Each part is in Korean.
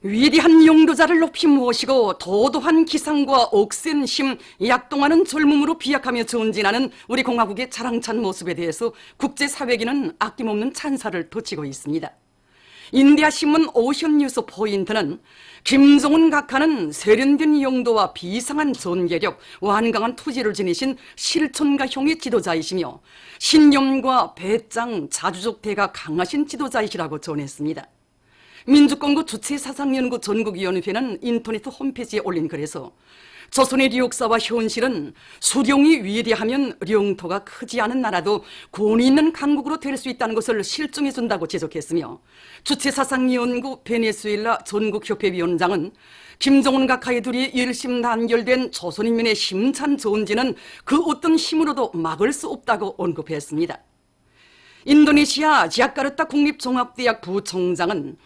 위대한 용도자를 높이 모시고 도도한 기상과 억센 힘, 약동하는 젊음으로 비약하며 전진하는 우리 공화국의 자랑찬 모습에 대해서 국제사회계는 아낌없는 찬사를 덧치고 있습니다. 인디아 신문 오션뉴스 포인트는 김정은 각하는 세련된 용도와 비상한 전개력, 완강한 투지를 지니신 실천가형의 지도자이시며 신념과 배짱, 자주적 대가 강하신 지도자이시라고 전했습니다. 민주공고 주체사상연구 전국위원회는 인터넷 홈페이지에 올린 글에서 조선의 역사와 현실은 수령이 위대하면 영토가 크지 않은 나라도 권위 있는 강국으로 될 수 있다는 것을 실증해준다고 지적했으며 주체사상연구 베네수엘라 전국협회위원장은 김정은 각하의 둘이 일심단결된 조선인민의 힘찬 전진은 그 어떤 힘으로도 막을 수 없다고 언급했습니다. 인도네시아 자카르타 국립종합대학 부총장은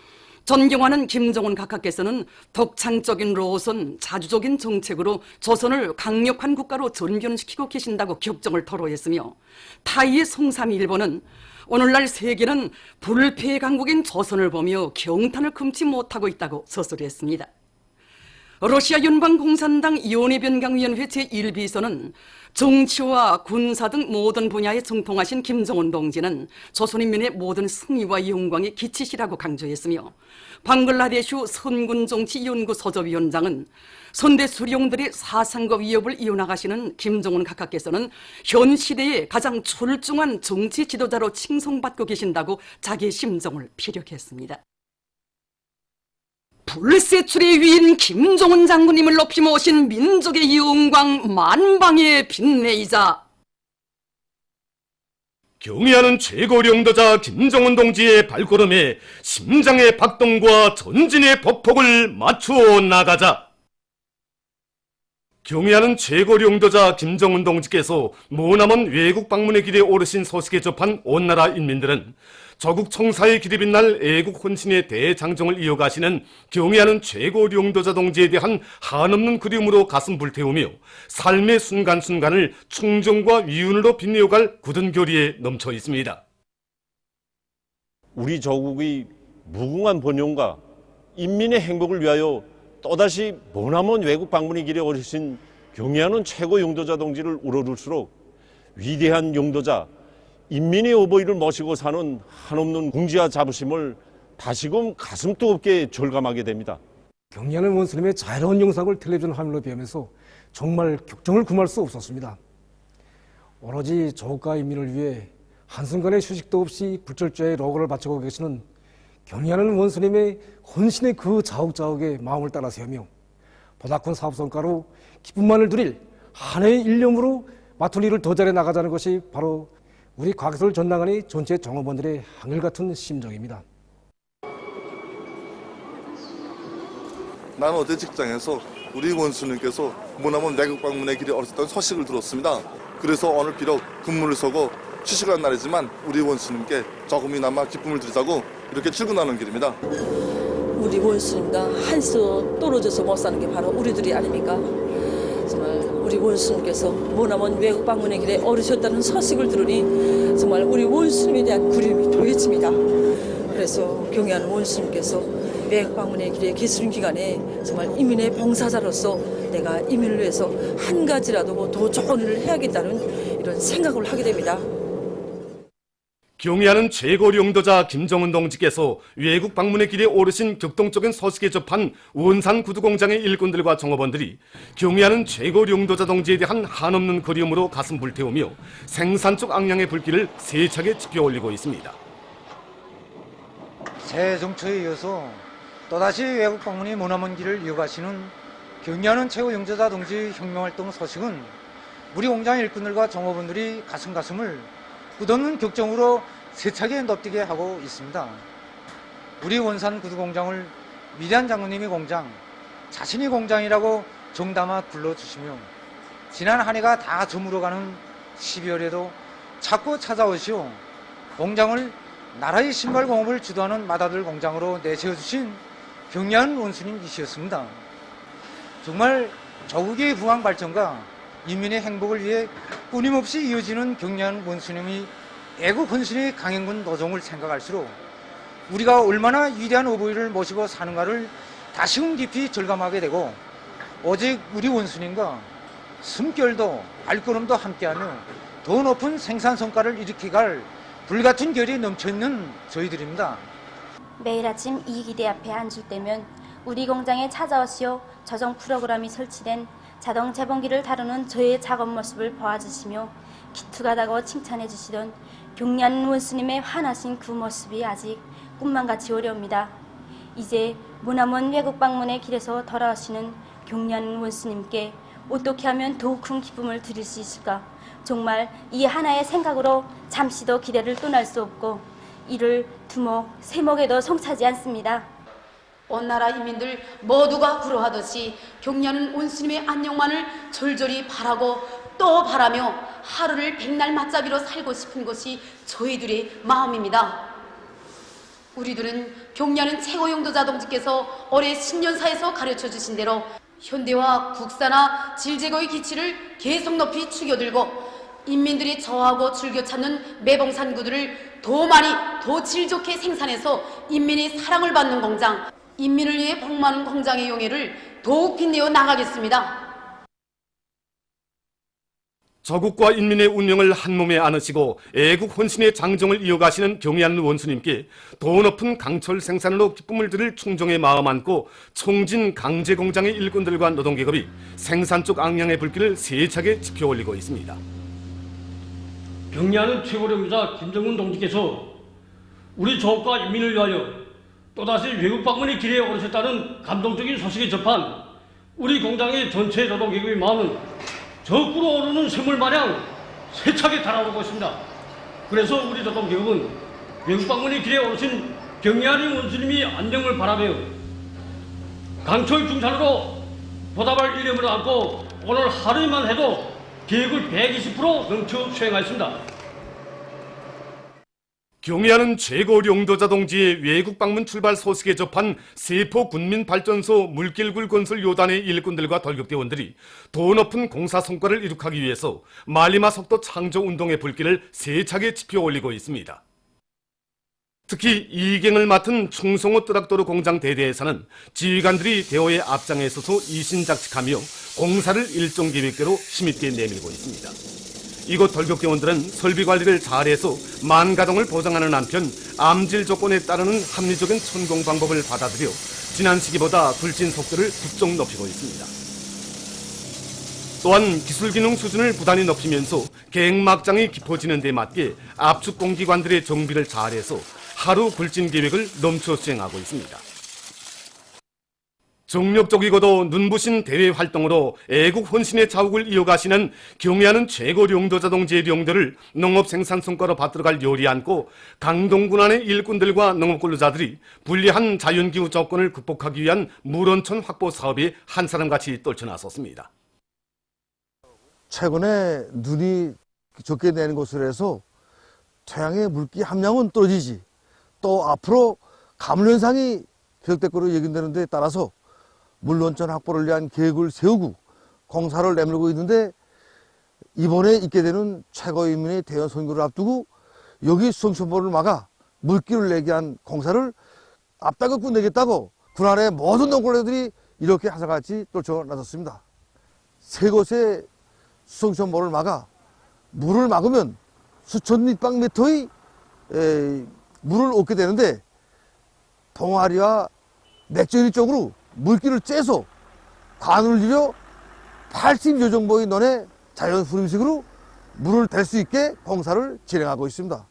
존경하는 김정은 각하께서는 독창적인 로선, 자주적인 정책으로 조선을 강력한 국가로 전변시키고 계신다고 격정을 토로했으며 타이의 송삼일보는 오늘날 세계는 불패 강국인 조선을 보며 경탄을 금치 못하고 있다고 서술했습니다. 러시아 연방공산당 연해변경위원회 제1비서는 정치와 군사 등 모든 분야에 정통하신 김정은 동지는 조선인민의 모든 승리와 영광의 기치시라고 강조했으며 방글라데슈 선군정치연구소조위원장은 선대 수령들의 사상과 위협을 이어나가시는 김정은 각하께서는 현 시대의 가장 출중한 정치 지도자로 칭송받고 계신다고 자기의 심정을 피력했습니다. 불세출의 위인 김정은 장군님을 높이 모신 민족의 영광 만방의 빛내이자 경의하는 최고령도자 김정은 동지의 발걸음에 심장의 박동과 전진의 법폭을 맞추어 나가자. 경의하는 최고령도자 김정은 동지께서 머나먼 외국 방문의 길에 오르신 소식에 접한 온 나라 인민들은 조국 청사의 길이 빛날 애국 헌신의 대장정을 이어가시는 경의하는 최고령도자 동지에 대한 한없는 그리움으로 가슴 불태우며 삶의 순간순간을 충정과 위운으로 빛내어갈 굳은 결의에 넘쳐 있습니다. 우리 조국의 무궁한 번영과 인민의 행복을 위하여 또다시 머나먼 외국 방문의 길에 오르신 경의하는 최고 용도자 동지를 우러를수록 위대한 용도자, 인민의 어버이를 모시고 사는 한없는 궁지와 자부심을 다시금 가슴 뜨겁게 절감하게 됩니다. 경의하는 원스님의 자유로운 영상을 텔레비전 화면으로 비하면서 정말 격정을 금할 수 없었습니다. 오로지 조국과 인민을 위해 한순간의 휴식도 없이 불철주야의 로고를 바치고 계시는 경의하는 원스님의 헌신의 그 자욱자욱의 마음을 따라 세우며 보다 큰 사업성과로 기쁨만을 누릴 한 해의 일념으로 맡을 일을 더 잘해 나가자는 것이 바로 우리 과거설 전당안의 전체 종업원들의 한결같은 심정입니다. 나는 어제 직장에서 우리 원수님께서 머나먼 외국 방문의 길에 오르셨다는 소식을 들었습니다. 그래서 오늘 비록 근무를 서고 휴식한 날이지만 우리 원수님께 조금이나마 기쁨을 드리자고 이렇게 출근하는 길입니다. 우리 원수님과 한수 떨어져서 못 사는 게 바로 우리들이 아닙니까? 정말 우리 원수님께서 머나먼 외국 방문의 길에 오르셨다는 소식을 들으니 정말 우리 원수님에 대한 그리움이 더해집니다. 그래서 경의하는 원수님께서 외국 방문의 길에 계시는 기간에 정말 이민의 봉사자로서 내가 이민을 위해서 한 가지라도 더 좋은 일을 해야겠다는 이런 생각을 하게 됩니다. 경의하는 최고령도자 김정은 동지께서 외국 방문의 길에 오르신 격동적인 소식에 접한 원산 구두공장의 일꾼들과 종업원들이 경의하는 최고령도자 동지에 대한 한없는 그리움으로 가슴 불태우며 생산적 악량의 불길을 세차게 지펴올리고 있습니다. 새 정처에 이어서 또다시 외국 방문이 머나먼 길을 이어가시는 경의하는 최고령도자 동지 혁명활동 소식은 우리 공장 일꾼들과 종업원들이 가슴을 끝없는 격정으로 세차게 넘뛰게 하고 있습니다. 우리 원산 구두공장을 위대한 장군님이 공장, 자신이 공장이라고 정담아 불러주시며 지난 한 해가 다 저물어가는 12월에도 자꾸 찾아오시오 공장을 나라의 신발공업을 주도하는 맏아들 공장으로 내세워주신 경의한 원수님이시었습니다. 정말 조국의 부강 발전과 인민의 행복을 위해 끊임없이 이어지는 경의한 원수님이 애국 헌신의 강행군 노정을 생각할수록 우리가 얼마나 위대한 어버이를 모시고 사는가를 다시금 깊이 절감하게 되고 오직 우리 원수님과 숨결도 발걸음도 함께하며 더 높은 생산 성과를 일으켜갈 불같은 결이 넘쳐있는 저희들입니다. 매일 아침 이 기대 앞에 앉을 때면 우리 공장에 찾아오시어 조정 프로그램이 설치된 자동 재봉기를 다루는 저의 작업 모습을 보아주시며 기특하다고 칭찬해 주시던 경리하는 원수님의 환하신 그 모습이 아직 꿈만 같이 오려옵니다. 이제 머나먼 외국 방문의 길에서 돌아오시는 경리하는 원수님께 어떻게 하면 더욱 큰 기쁨을 드릴 수 있을까? 정말 이 하나의 생각으로 잠시도 기대를 떠날 수 없고 이를 두목, 세목에도 성차지 않습니다. 온 나라 인민들 모두가 구로하듯이 경리하는 원수님의 안녕만을 절절히 바라고 또 바라며 하루를 백날 맞잡이로 살고 싶은 것이 저희들의 마음입니다. 우리들은 경리하는 최고 용도자 동지께서 올해 신년사에서 가르쳐 주신 대로 현대화, 국산화, 질제고의 기치를 계속 높이 추겨들고 인민들이 좋아하고 즐겨 찾는 매봉산구들을 더 많이, 더 질 좋게 생산해서 인민의 사랑을 받는 공장, 인민을 위해 복 많은 공장의 용해를 더욱 빛내어 나가겠습니다. 저국과 인민의 운명을 한몸에 안으시고 애국 헌신의 장정을 이어가시는 경의하는 원수님께 더 높은 강철 생산으로 기쁨을 드릴 충정의 마음 안고 총진 강제공장의 일꾼들과 노동계급이 생산 쪽 악량의 불길을 세차게 지펴 올리고 있습니다. 경리하는 최고령자 김정은 동지께서 우리 조국과 인민을 위하여 또다시 외국 방문의 길에 오르셨다는 감동적인 소식을 접한 우리 공장의 전체 노동계급의 마음은 저 끓어오르는 샘물 마냥 세차게 달아오르고 있습니다. 그래서 우리 노동계급은 외국 방문의 길에 오르신 경리하는 원수님이 안녕을 바라며 강철 중산으로 보답할 일념을 안고 오늘 하루만 해도 계획을 120% 넘쳐 수행하였습니다. 경의하는 최고 용도자 동지의 외국 방문 출발 소식에 접한 세포 군민발전소 물길굴 건설 요단의 일꾼들과 돌격대원들이 더 높은 공사 성과를 이룩하기 위해서 말리마 속도 창조 운동의 불길을 세차게 지펴 올리고 있습니다. 특히 이갱을 맡은 충성호 뜨락도로 공장 대대에서는 지휘관들이 대오의 앞장에 서서 이신작직하며 공사를 일정 계획대로 힘있게 내밀고 있습니다. 이곳 돌격대원들은 설비 관리를 잘해서 만가동을 보장하는 한편 암질 조건에 따르는 합리적인 천공 방법을 받아들여 지난 시기보다 굴진 속도를 부쩍 높이고 있습니다. 또한 기술 기능 수준을 부단히 높이면서 계획막장이 깊어지는 데 맞게 압축 공기관들의 정비를 잘해서 하루 굴진 계획을 넘쳐 수행하고 있습니다. 정력적이고도 눈부신 대외 활동으로 애국 헌신의 자욱을 이어가시는 경의하는 최고 용도자 동지의 령도를 농업 생산 성과로 받들어갈 요리 안고 강동군 안의 일꾼들과 농업근로자들이 불리한 자연기후 조건을 극복하기 위한 물원천 확보 사업에 한 사람같이 떨쳐나섰습니다. 최근에 눈이 적게 내는 곳으로 해서 토양의 물기 함량은 떨어지지 또 앞으로 가물 현상이 계속될 것으로 예견되는 데 따라서 물원천 확보를 위한 계획을 세우고 공사를 내밀고 있는데 이번에 있게 되는 최고인민의 대연 선거를 앞두고 여기 수성천보를 막아 물길을 내게 한 공사를 앞다가 끝내겠다고 군안의 모든 농권들이 이렇게 하사같이 떨쳐 나섰습니다. 세 곳의 수성천보를 막아 물을 막으면 수천立方미터의 물을 얻게 되는데 동아리와 맥저리 쪽으로 물길을 째서 관을 들여 80여 정도의 논에 자연 흐름식으로 물을 댈 수 있게 공사를 진행하고 있습니다.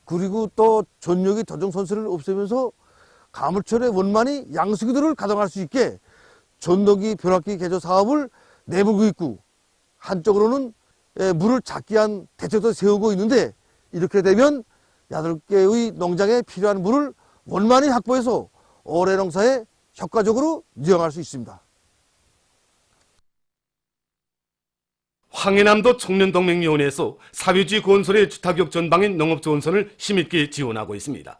그리고 또 전력이 도정 손실을 없애면서 가물철의 원만히 양수기들을 가동할 수 있게 전동기 변압기 개조 사업을 내밀고 있고 한쪽으로는 물을 잡기 위한 대책도 세우고 있는데 이렇게 되면 8개의 농장에 필요한 물을 원만히 확보해서 올해 농사에 효과적으로 이용할 수 있습니다. 황해남도 청년동맹위원회에서 사회주의 건설의 주타격 전방인 농업조언선을 힘있게 지원하고 있습니다.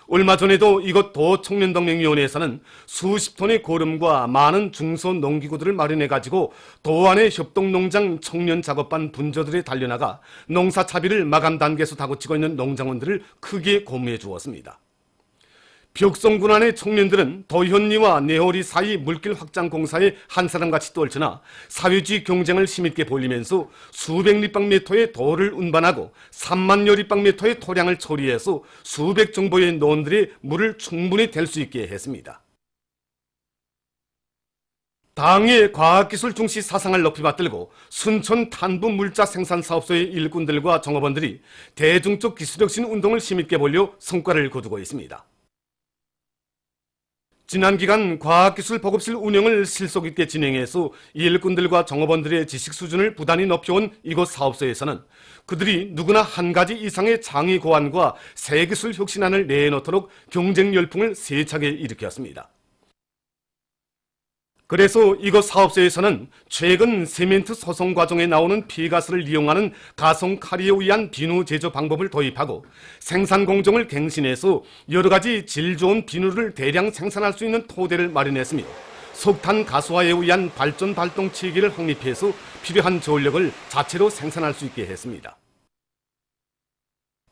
얼마 전에도 이곳 도청년동맹위원회에서는 수십 톤의 고름과 많은 중소농기구들을 마련해가지고 도안의 협동농장 청년작업반 분조들에 달려나가 농사 차비를 마감 단계에서 다그치고 있는 농장원들을 크게 고무해 주었습니다. 벽성군 안의 청년들은 더현리와 내호리 사이 물길 확장 공사에 한 사람같이 떨쳐나 사회주의 경쟁을 힘있게 벌이면서 수백立方미터의 도를 운반하고 3만여立方미터의 토량을 처리해서 수백 정도의 논들의 물을 충분히 댈 수 있게 했습니다. 당의 과학기술 중시 사상을 높이 받들고 순천 탄부 물자 생산 사업소의 일꾼들과 종업원들이 대중적 기술혁신 운동을 힘있게 벌여 성과를 거두고 있습니다. 지난 기간 과학기술 보급실 운영을 실속 있게 진행해서 일꾼들과 종업원들의 지식 수준을 부단히 높여온 이곳 사업소에서는 그들이 누구나 한 가지 이상의 창의 고안과 새 기술 혁신안을 내놓도록 경쟁 열풍을 세차게 일으켰습니다. 그래서 이곳 사업소에서는 최근 세멘트 소송 과정에 나오는 폐가스를 이용하는 가성 카리에 의한 비누 제조 방법을 도입하고 생산 공정을 갱신해서 여러 가지 질 좋은 비누를 대량 생산할 수 있는 토대를 마련했으며 석탄 가수화에 의한 발전 발동 체계를 확립해서 필요한 전력을 자체로 생산할 수 있게 했습니다.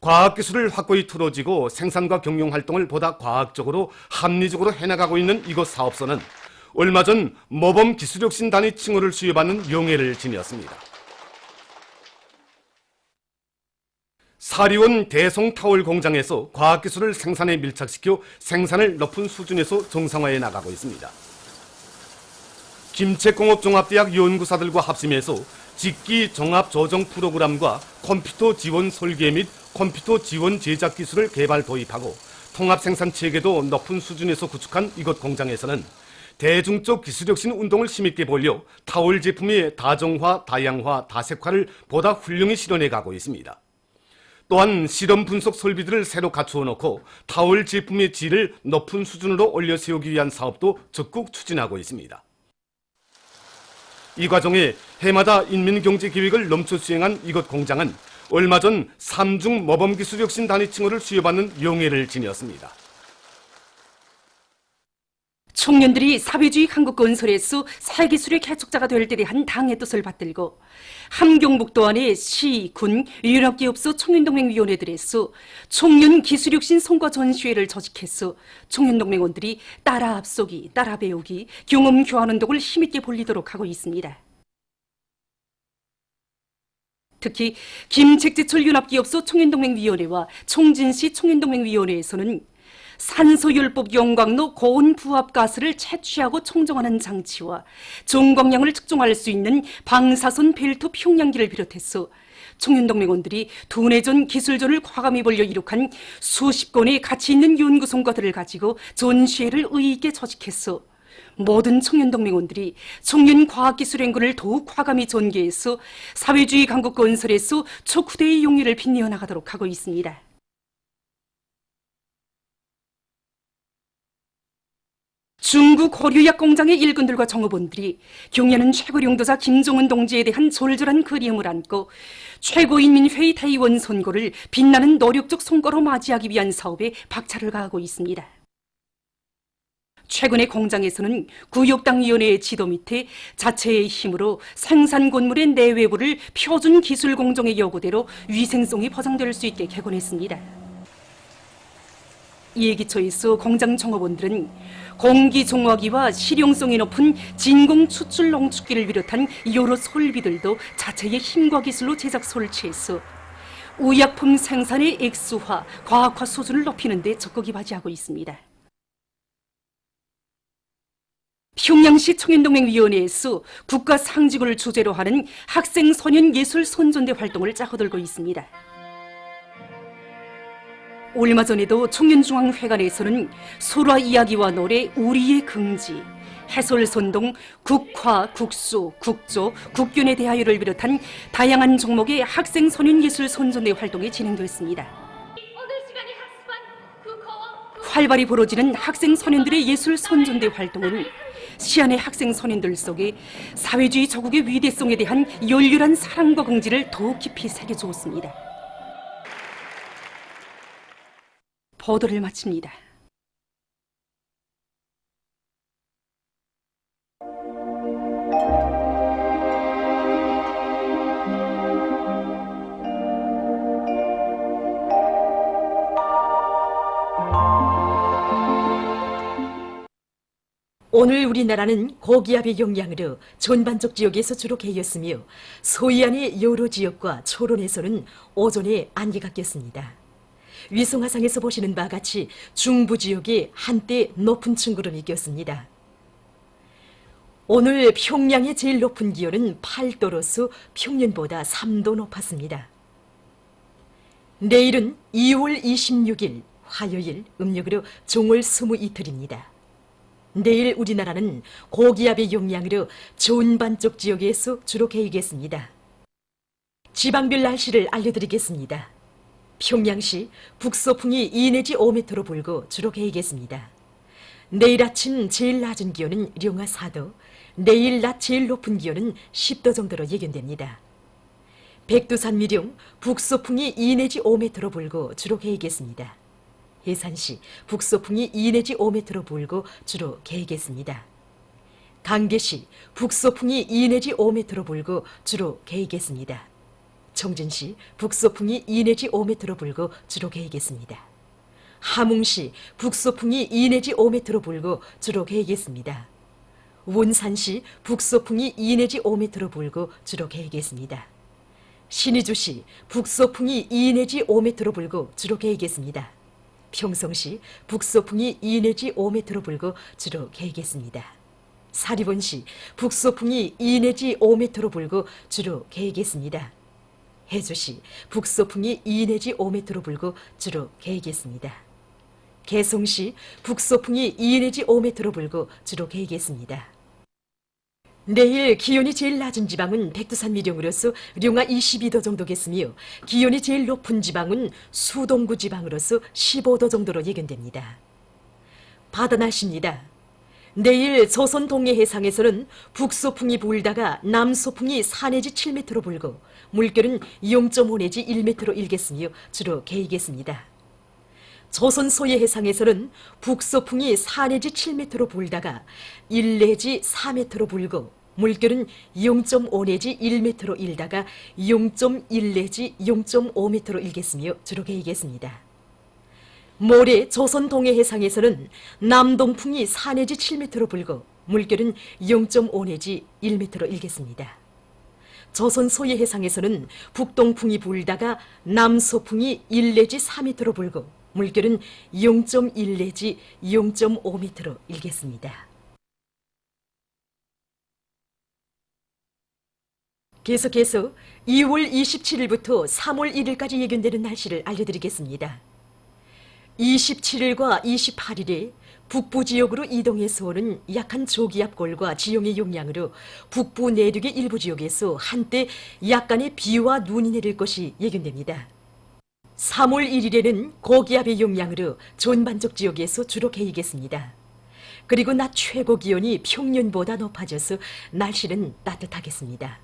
과학기술을 확고히 틀어지고 생산과 경영활동을 보다 과학적으로 합리적으로 해나가고 있는 이곳 사업소는 얼마 전 모범 기술혁신단의 칭호를 수여받는 영예를 지녔습니다. 사리원 대송타월 공장에서 과학기술을 생산에 밀착시켜 생산을 높은 수준에서 정상화해 나가고 있습니다. 김책공업종합대학 연구사들과 합심해서 직기 종합 조정 프로그램과 컴퓨터 지원 설계 및 컴퓨터 지원 제작 기술을 개발 도입하고 통합 생산 체계도 높은 수준에서 구축한 이곳 공장에서는 대중적 기술혁신 운동을 힘있게 벌여 타월 제품의 다정화, 다양화, 다색화를 보다 훌륭히 실현해 가고 있습니다. 또한 실험 분석 설비들을 새로 갖추어 놓고 타월 제품의 질을 높은 수준으로 올려 세우기 위한 사업도 적극 추진하고 있습니다. 이 과정에 해마다 인민경제계획을 넘쳐 수행한 이곳 공장은 얼마 전 3중 모범기술혁신 단위 칭호를 수여받는 영예를 지녔습니다. 청년들이 사회주의 한국 건설에서 새기술의 개척자가 될 때 대한 당의 뜻을 받들고 함경북도 안의 시, 군, 연합기업소 청년동맹위원회들에서 청년 기술혁신 성과 전시회를 조직해서 청년동맹원들이 따라 앞서기, 따라 배우기, 경험 교환 운동을 힘있게 벌이도록 하고 있습니다. 특히 김책재철 연합기업소 청년동맹위원회와 총진시 청년동맹위원회에서는 산소율법 용광로 고온 부합 가스를 채취하고 청정하는 장치와 정광량을 측정할 수 있는 방사선 벨트 평량기를 비롯해서 청년동맹원들이 두뇌전 기술전을 과감히 벌여 이룩한 수십 건의 가치 있는 연구 성과들을 가지고 전시회를 의의 있게 조직해서 모든 청년동맹원들이 청년과학기술연구를 더욱 과감히 전개해서 사회주의 강국 건설에서 척후대의 용의를 빛내어 나가도록 하고 있습니다. 중국 호류약 공장의 일꾼들과 종업원들이 경려는 최고 용도자 김정은 동지에 대한 절절한 그리움을 안고 최고인민회의 대의원 선거를 빛나는 노력적 성과로 맞이하기 위한 사업에 박차를 가하고 있습니다. 최근에 공장에서는 구역당위원회의 지도 밑에 자체의 힘으로 생산 건물의 내외부를 표준 기술 공정의 요구대로 위생성이 보장될 수 있게 개건했습니다. 이에 기초해서 공장 종업원들은 공기종화기와 실용성이 높은 진공 추출 농축기를 비롯한 여러 설비들도 자체의 힘과 기술로 제작 설치해서 의약품 생산의 액수화, 과학화 수준을 높이는 데 적극 이바지하고 있습니다. 평양시 청년동맹위원회에서 국가 상직을 주제로 하는 학생 소년 예술 선전대 활동을 짜고들고 있습니다. 얼마 전에도 청년중앙회관에서는 설화 이야기와 노래 우리의 긍지, 해설선동, 국화, 국수, 국조, 국균에 대하여를 비롯한 다양한 종목의 학생 소년 예술 선전대 활동이 진행됐습니다. 활발히 벌어지는 학생 소년들의 예술 선전대 활동은 시안의 학생 소년들 속에 사회주의 조국의 위대성에 대한 열렬한 사랑과 긍지를 더욱 깊이 새겨주었습니다. 보도를 마칩니다. 오늘 우리나라는 고기압의 영향으로 전반적 지역에서 주로 개였으며 서해안의 여러 지역과 초론에서는 오전에 안개가 꼈습니다. 위성화상에서 보시는 바와 같이 중부 지역에 한때 높은 층구름이 꼈습니다. 오늘 평양의 제일 높은 기온은 8도로서 평년보다 3도 높았습니다. 내일은 2월 26일 화요일 음력으로 종월 22일입니다. 내일 우리나라는 고기압의 영향으로 전반적 지역에서 주로 개이겠습니다. 지방별 날씨를 알려드리겠습니다. 평양시 북서풍이 2 내지 5m로 불고 주로 개이겠습니다. 내일 아침 제일 낮은 기온은 영하 4도, 내일 낮 제일 높은 기온은 10도 정도로 예견됩니다. 백두산 미령 북서풍이 2 내지 5m로 불고 주로 개이겠습니다. 해산시 북서풍이 2 내지 5m로 불고 주로 개이겠습니다. 강계시 북서풍이 2 내지 5m로 불고 주로 개이겠습니다. 청진시 북서풍이 2 내지 5m로 불고 주로 개이겠습니다. 함흥시 북서풍이 2 내지 5m로 불고 주로 개이겠습니다. 원산시 북서풍이 2 내지 5m로 불고 주로 개이겠습니다. 신의주시 북서풍이 2 내지 5m로 불고 주로 개이겠습니다. 평성시 북서풍이 2 내지 5m로 불고 주로 개이겠습니다. 사리본시 북서풍이 2 내지 5m로 불고 주로 개이겠습니다. 해주시 북서풍이 2 내지 5m로 불고 주로 개이겠습니다. 개성시 북서풍이 2 내지 5m로 불고 주로 개이겠습니다. 내일 기온이 제일 낮은 지방은 백두산 미령으로서 영하 22도 정도겠으며 기온이 제일 높은 지방은 수동구 지방으로서 15도 정도로 예견됩니다. 바다 날씨입니다. 내일 조선 동해 해상에서는 북서풍이 불다가 남서풍이 4 내지 7m로 불고 물결은 0.5 내지 1m로 일겠으며 주로 개이겠습니다. 조선 소해 해상에서는 북서풍이 4 내지 7m로 불다가 1 내지 4m로 불고 물결은 0.5 내지 1m로 일다가 0.1 내지 0.5m로 일겠으며 주로 개이겠습니다. 모레 조선 동해 해상에서는 남동풍이 4 내지 7m로 불고 물결은 0.5 내지 1m로 일겠습니다. 조선 소해 해상에서는 북동풍이 불다가 남서풍이 1 내지 4m로 불고 물결은 0.1 내지 0.5m로 일겠습니다. 계속해서 2월 27일부터 3월 1일까지 예견되는 날씨를 알려드리겠습니다. 27일과 28일에 북부 지역으로 이동해서 오는 약한 저기압골과 지형의 영향으로 북부 내륙의 일부 지역에서 한때 약간의 비와 눈이 내릴 것이 예견됩니다. 3월 1일에는 고기압의 영향으로 전반적 지역에서 주로 개이겠습니다. 그리고 낮 최고 기온이 평년보다 높아져서 날씨는 따뜻하겠습니다.